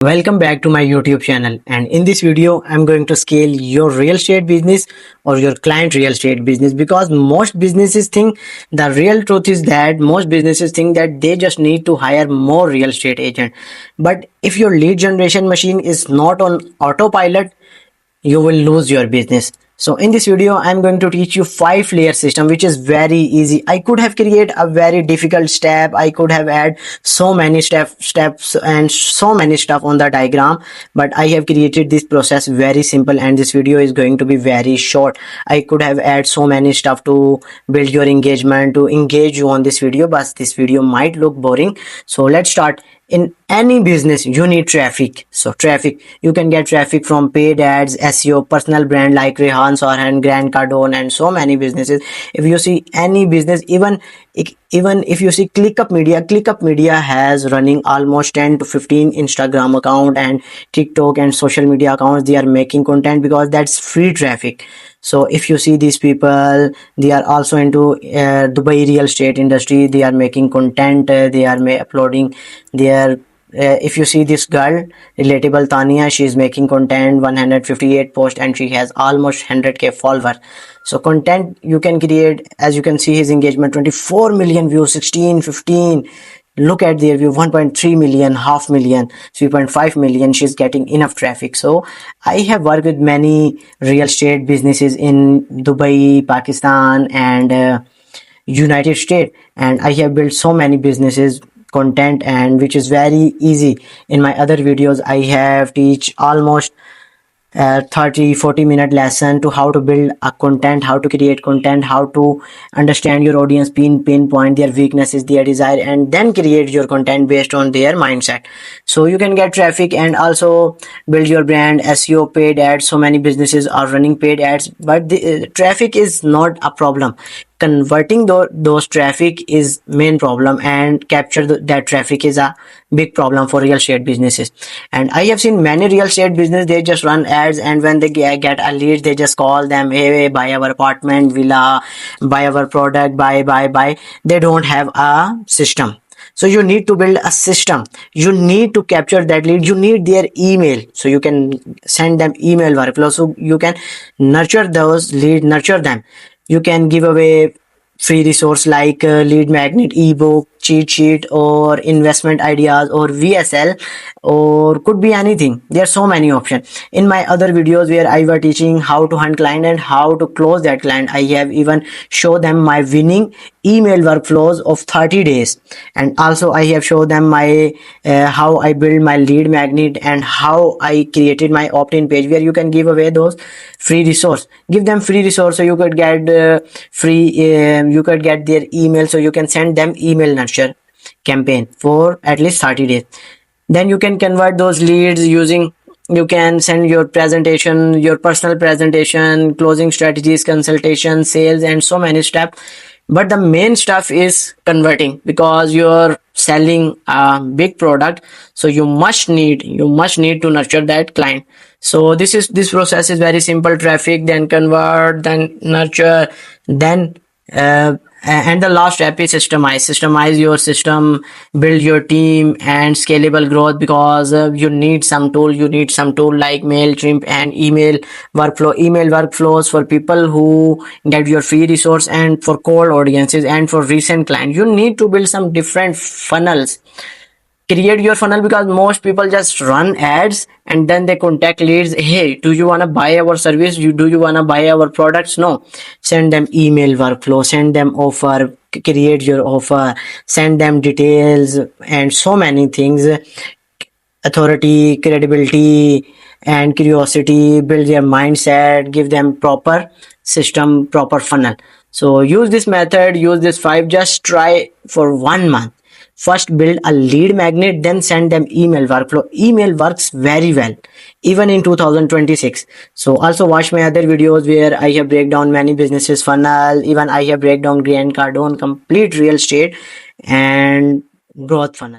Welcome back to my YouTube channel, and in this video I'm going to scale your real estate business or your client real estate business, because most businesses think the real truth is that most businesses think that they just need to hire more real estate agent. But if your lead generation machine is not on autopilot, you will lose your business. So in this video I'm going to teach you 5 layer system, which is very easy. I could have created a very difficult step, I could have add so many steps and so many stuff on the diagram, but I have created this process very simple, and this video is going to be very short. I could have add so many stuff to build your engagement, to engage you on this video, but this video might look boring. So let's start. In any business you need traffic. So traffic, you can get traffic from paid ads, SEO, personal brand like Rehan, Sarhan, Grant Cardone, and so many businesses. If you see any business, even if you see ClickUp Media has running almost 10 to 15 Instagram account and TikTok and social media accounts. They are making content because that's free traffic. So if you see these people, they are also into Dubai real estate industry. They are making content, they are uploading their if you see this girl, relatable Tania, she is making content, 158 posts, and she has almost 100k followers. So content you can create. As you can see, his engagement 24 million views, 16, 15. Look at their view, 1.3 million, half million, 3.5 million. She's getting enough traffic. So I have worked with many real estate businesses in Dubai, Pakistan, and United States, and I have built so many businesses content, and which is very easy. In my other videos I have teach almost 30-40 minute lesson to how to build a content, how to create content, how to understand your audience, pinpoint their weaknesses, their desire, and then create your content based on their mindset. So you can get traffic and also build your brand. SEO, paid ads, so many businesses are running paid ads, but the traffic is not a problem. Converting those traffic is main problem, and capture that traffic is a big problem for real estate businesses. And I have seen many real estate business, they just run ads, and when they get a lead, they just call them, hey, buy our apartment, villa, buy our product, buy. They don't have a system. So you need to build a system. You need to capture that lead. You need their email, so you can send them email workflow, so you can nurture those leads, nurture them. You can give away free resource like lead magnet, ebook, cheat sheet, or investment ideas, or VSL, or could be anything. There are so many options. In my other videos where I was teaching how to hunt client and how to close that client, I have even show them my winning email workflows of 30 days, and also I have shown them my how I build my lead magnet and how I created my opt-in page, where you can give away those free resource. Give them free resource, so you could get you could get their email, so you can send them email nurture campaign for at least 30 days. Then you can convert those leads using, you can send your presentation, your personal presentation, closing strategies, consultation, sales, and so many steps. But the main stuff is converting, because you're selling a big product, so you must need to nurture that client. So this process is very simple: traffic, then convert, then nurture, then and the last step is systemize your system, build your team, and scalable growth, because you need some tool like MailChimp and email workflows for people who get your free resource, and for cold audiences, and for recent clients. You need to build some different funnels. Create your funnel, because most people just run ads and then they contact leads. Hey, do you want to buy our service? Do you want to buy our products? No. Send them email workflow, send them offer, create your offer, send them details, and so many things. Authority, credibility, and curiosity. Build their mindset, give them proper system, proper funnel. So use this method, use this 5, just try for 1 month. First build a lead magnet, then send them email workflow. Email works very well even in 2026. So also watch my other videos where I have break down many businesses funnel. Even I have break down Grant Cardone complete real estate and growth funnel.